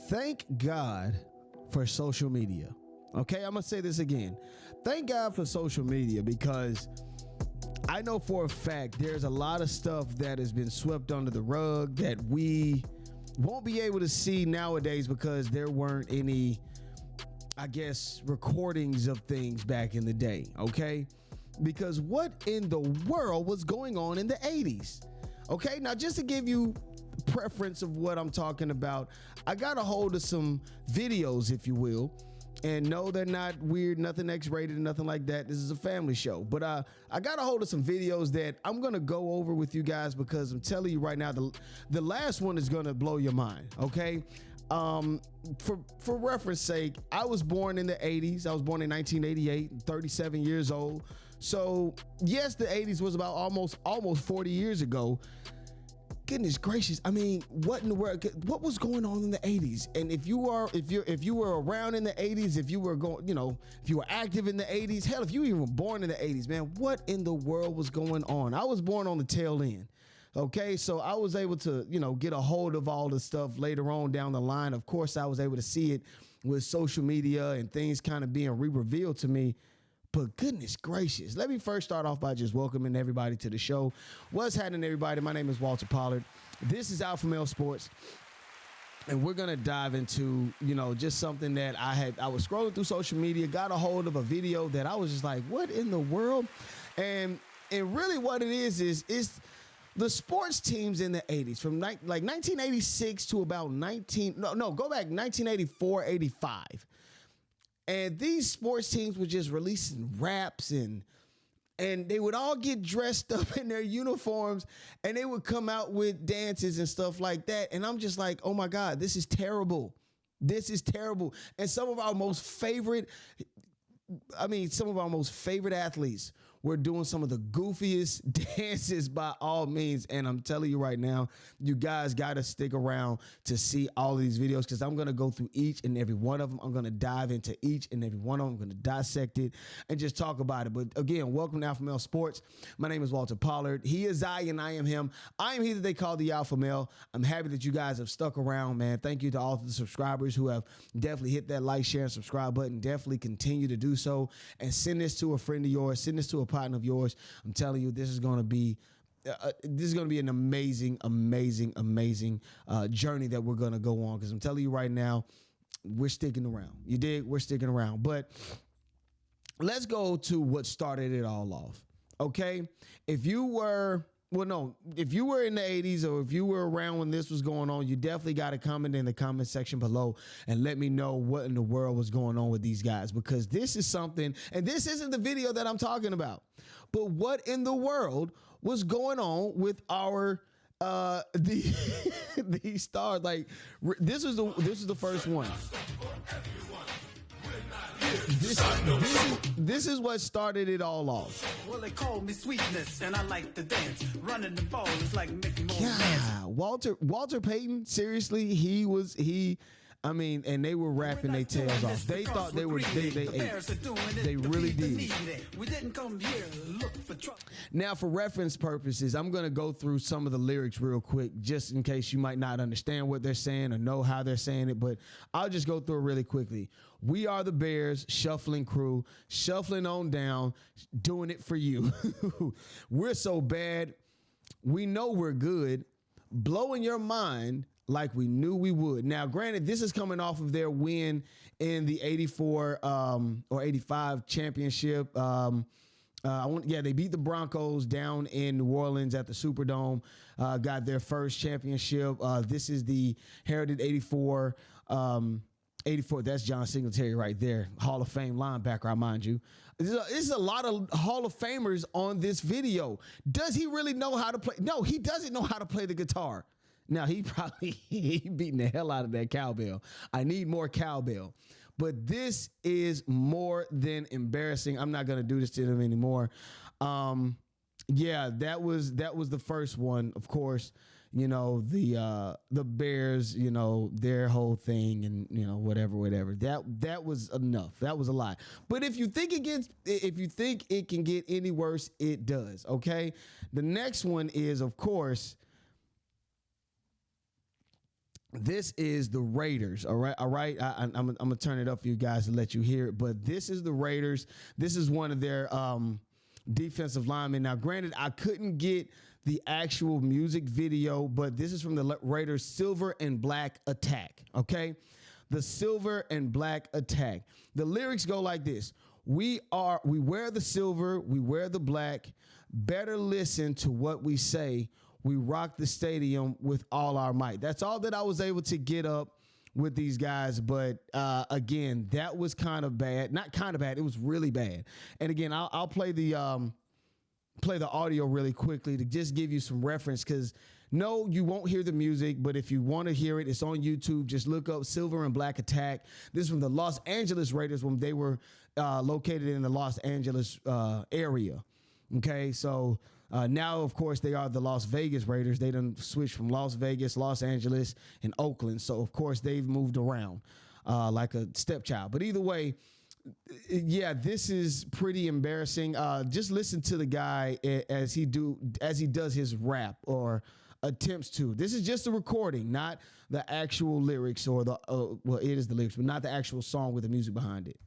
Thank God for social media. Okay, I'm going to say this again. Thank God for social media, because I know for a fact there's a lot of stuff that has been swept under the rug that we won't be able to see nowadays because there weren't any, I guess, recordings of things back in the day. Okay, because what in the world was going on in the 80s? Okay, now just to give you preference of what I'm talking about, I got a hold of some videos, if you will. And no, they're not weird, nothing X-rated, nothing like that. This is a family show. But I got a hold of some videos that I'm going to go over with you guys, because I'm telling you right now, the last one is going to blow your mind, okay? For reference sake, I was born in the 80s. I was born in 1988, 37 years old. So, yes, the 80s was about almost 40 years ago. Goodness gracious. I mean, what in the world, what was going on in the 80s? And if you were around in the 80s, if you were going, if you were active in the 80s, hell, if you even were born in the 80s, man, what in the world was going on? I was born on the tail end. Okay, so I was able to, get a hold of all the stuff later on down the line. Of course, I was able to see it with social media and things kind of being re-revealed to me. But goodness gracious, let me first start off by just welcoming everybody to the show. What's happening, everybody? My name is Walter Pollard. This is Alpha Male Sports. And we're going to dive into, just something that I was scrolling through social media, got a hold of a video that I was just like, what in the world? And really what it is the sports teams in the 80s from like 1986 to about go back 1984, 85. And these sports teams were just releasing raps and they would all get dressed up in their uniforms and they would come out with dances and stuff like that. And I'm just like, oh my God, this is terrible. This is terrible. And some of our most favorite athletes were doing some of the goofiest dances by all means. And I'm telling you right now, you guys got to stick around to see all of these videos, because I'm going to go through each and every one of them. I'm going to dive into each and every one of them. I'm going to dissect it and just talk about it. But again, welcome to Alpha Male Sports. My name is Walter Pollard. He is I and I am him. I am he that they call the Alpha Male. I'm happy that you guys have stuck around, man. Thank you to all of the subscribers who have definitely hit that like, share, and subscribe button. Definitely continue to do so and send this to a friend of yours. Send this to a partner of yours. I'm telling you, this is going to be an amazing journey that we're going to go on, because I'm telling you right now, we're sticking around. You dig? We're sticking around. But let's go to what started it all off. Okay? If you were in the 80s, or if you were around when this was going on, you definitely got to comment in the comment section below and let me know what in the world was going on with these guys, because this is something, and this isn't the video that I'm talking about, but what in the world was going on with our these stars. Like, this is the first one. This is what started it all off. Well, they call me sweetness, and I like to dance. Running the ball is like making more dance. Walter Payton, seriously, and they were rapping their tails off. They thought they ate. They really did. We didn't come here look for trouble. Now, for reference purposes, I'm going to go through some of the lyrics real quick, just in case you might not understand what they're saying or know how they're saying it, but I'll just go through it really quickly. We are the Bears, shuffling crew, shuffling on down, doing it for you. We're so bad. We know we're good. Blowing your mind like we knew we would. Now, granted, this is coming off of their win in the 84 or 85 championship. They beat the Broncos down in New Orleans at the Superdome, got their first championship. This is the Heritage 84. 84, that's John Singletary right there. Hall of Fame linebacker, I mind you. This is a lot of Hall of Famers on this video. Does he really know how to play? No, he doesn't know how to play the guitar. Now, he beating the hell out of that cowbell. I need more cowbell. But this is more than embarrassing. I'm not going to do this to them anymore. That was the first one, of course. The Bears, their whole thing, and whatever. That was enough. That was a lot. But if you think it can get any worse, it does. Okay. The next one is, of course, This is the Raiders. All right. All right. I'm going to turn it up for you guys to let you hear it. But this is the Raiders. This is one of their defensive linemen. Now, granted, I couldn't get the actual music video, but this is from the Raiders Silver and Black Attack. Okay. The Silver and Black Attack. The lyrics go like this. We wear the silver, we wear the black. Better listen to what we say. We rock the stadium with all our might. That's all that I was able to get up with these guys. But again, that was kind of bad. Not kind of bad. It was really bad. And again, I'll play the audio really quickly to just give you some reference, because no, you won't hear the music, but if you want to hear it, it's on YouTube. Just look up Silver and Black Attack. This is from the Los Angeles Raiders when they were located in the Los Angeles area. Okay, so now, of course, they are the Las Vegas Raiders. They done switched from Las Vegas, Los Angeles, and Oakland. So, of course, they've moved around like a stepchild. But either way, yeah, this is pretty embarrassing. Just listen to the guy as he does his rap, or attempts to. This is just a recording, not the actual lyrics, or the well, it is the lyrics, but not the actual song with the music behind it.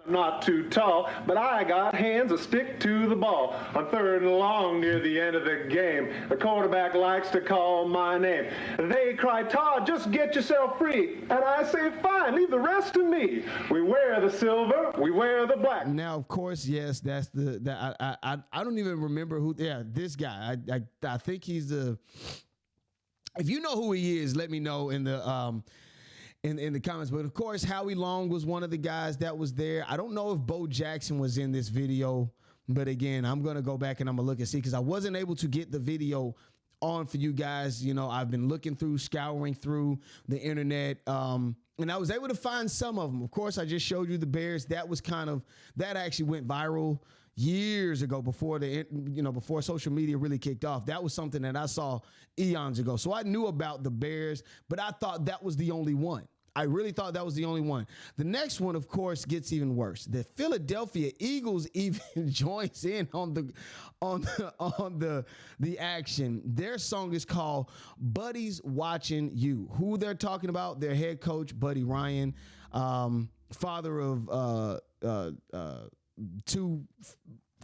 I'm not too tall, but I got hands that stick to the ball. On 3rd and long near the end of the game, the quarterback likes to call my name. They cry, Todd, just get yourself free. And I say, fine, leave the rest to me. We wear the silver, we wear the black. Now, of course, yes, that's I don't even remember who. Yeah, this guy. I think he's the. If you know who he is, let me know in the in the comments. But of course, Howie Long was one of the guys that was there. I don't know if Bo Jackson was in this video, but again, I'm going to go back and I'm going to look and see, because I wasn't able to get the video on for you guys. You know, I've been scouring through the internet, and I was able to find some of them. Of course, I just showed you the Bears. That actually went viral years ago, before social media really kicked off. That was something that I saw eons ago. So I knew about the Bears, but I thought that was the only one. I really thought that was the only one. The next one, of course, gets even worse. The Philadelphia Eagles even joins in on the action. Their song is called "Buddy's Watching You." Who they're talking about? Their head coach, Buddy Ryan, father of two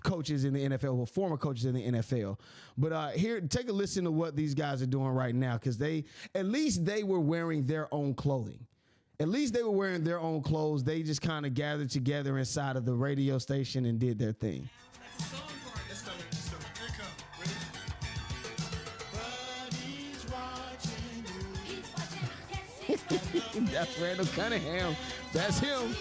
coaches in the NFL, well, former coaches in the NFL. But here, take a listen to what these guys are doing right now, because at least they were wearing their own clothing. At least they were wearing their own clothes. They just kind of gathered together inside of the radio station and did their thing. That's Randall Cunningham. That's him.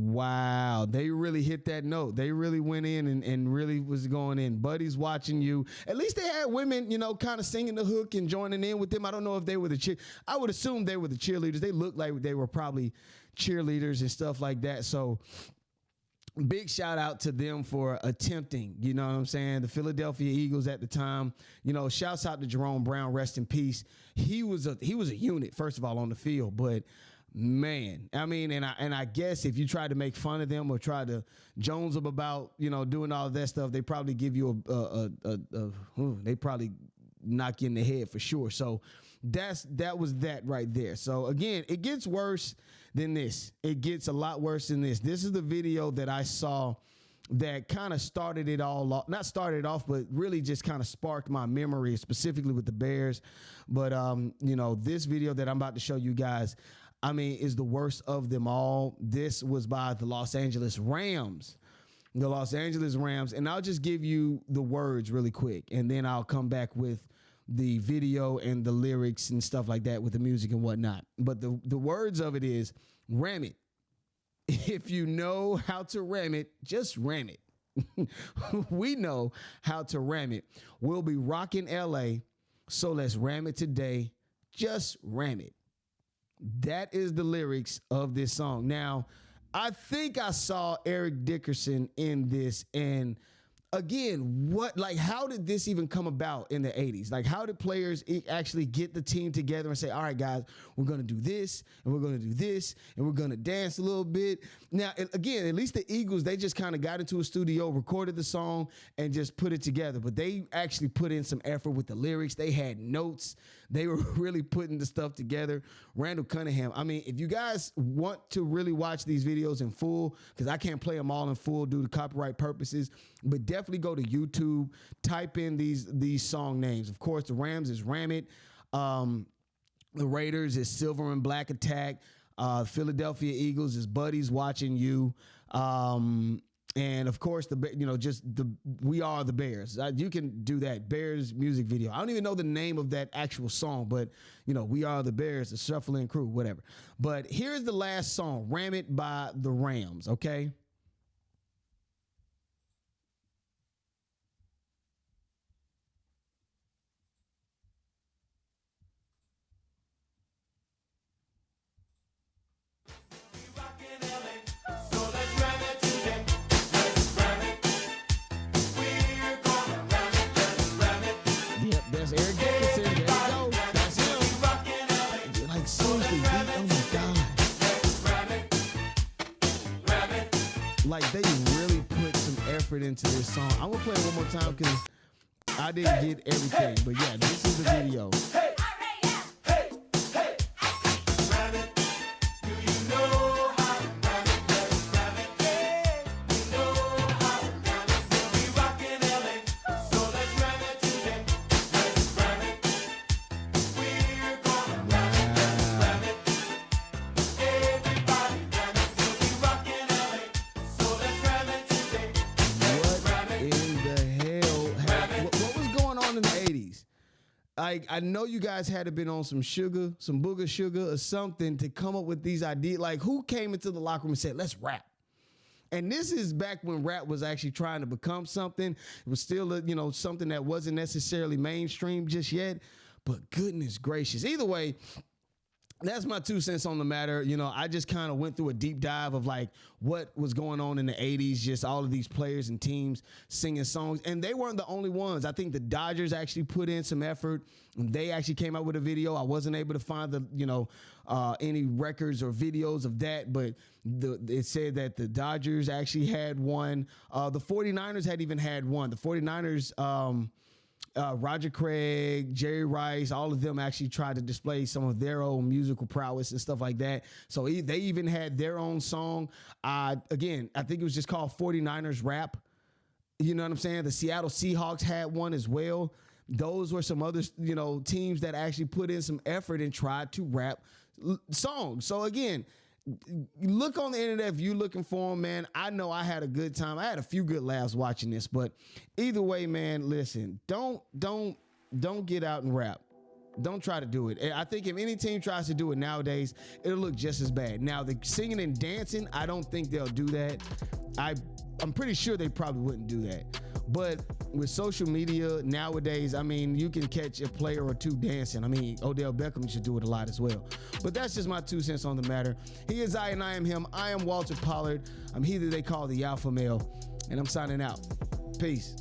Wow. They really hit that note. They really went in and really was going in. Buddy's watching you. At least they had women, kind of singing the hook and joining in with them. I don't know if they were I would assume they were the cheerleaders. They looked like they were probably cheerleaders and stuff like that. So big shout out to them for attempting, you know what I'm saying? The Philadelphia Eagles at the time, shouts out to Jerome Brown, rest in peace. He was a unit, first of all, on the field, but man, I mean, and I guess if you try to make fun of them or try to Jones them about, doing all of that stuff, they probably give you they probably knock you in the head for sure. So that was that right there. So again, it gets worse than this. It gets a lot worse than this. This is the video that I saw that kind of started it all off. Not started off, but really just kind of sparked my memory, specifically with the Bears. But this video that I'm about to show you guys, I mean, is the worst of them all. This was by the Los Angeles Rams. The Los Angeles Rams. And I'll just give you the words really quick, and then I'll come back with the video and the lyrics and stuff like that with the music and whatnot. But the words of it is, ram it. If you know how to ram it, just ram it. We know how to ram it. We'll be rocking LA, so let's ram it today. Just ram it. That is the lyrics of this song. Now, I think I saw Eric Dickerson in this, and again, how did this even come about in the 80s? Like, how did players actually get the team together and say, all right, guys, we're going to do this, and we're going to do this, and we're going to dance a little bit. Now, again, at least the Eagles, they just kind of got into a studio, recorded the song, and just put it together. But they actually put in some effort with the lyrics. They had notes. They were really putting the stuff together. Randall Cunningham. I mean, if you guys want to really watch these videos in full, because I can't play them all in full due to copyright purposes, but definitely go to YouTube, type in these song names. Of course, the Rams is Ram It. The Raiders is Silver and Black Attack. Philadelphia Eagles is Buddies Watching You. And of course, We Are the Bears. You can do that Bears music video. I don't even know the name of that actual song, but We Are the Bears, the Shuffling Crew, whatever. But here's the last song, Ram It by the Rams, okay? Eric Dickinson, there you go. That's him. Like, seriously, oh my God. Like, they really put some effort into this song. I'm gonna play it one more time because I didn't get everything. But yeah, this is the video. I know you guys had to been on some booger sugar or something to come up with these ideas. Like, who came into the locker room and said, let's rap? And this is back when rap was actually trying to become something. It was still, something that wasn't necessarily mainstream just yet. But goodness gracious. Either way, that's my 2 cents on the matter. I just kind of went through a deep dive of like what was going on in the 80s, just all of these players and teams singing songs. And they weren't the only ones. I think the Dodgers actually put in some effort. They actually came out with a video. I wasn't able to find any records or videos of that, but it said that the Dodgers actually had one. The 49ers had even had one. The 49ers, Roger Craig, Jerry Rice, all of them actually tried to display some of their own musical prowess and stuff like that. So they even had their own song. Again, I think it was just called 49ers Rap. You know what I'm saying? The Seattle Seahawks had one as well. Those were some other, teams that actually put in some effort and tried to rap songs. So again, look on the internet if you're looking for them, man. I know I had a good time. I had a few good laughs watching this, but either way, man, listen, don't get out and rap. Don't try to do it. I think if any team tries to do it nowadays, it'll look just as bad. Now, the singing and dancing, I don't think they'll do that. I'm pretty sure they probably wouldn't do that. But with social media nowadays, I mean, you can catch a player or two dancing. I mean, Odell Beckham should do it a lot as well. But that's just my 2 cents on the matter. He is I and I am him. I am Walter Pollard. I'm he that they call the alpha male. And I'm signing out. Peace.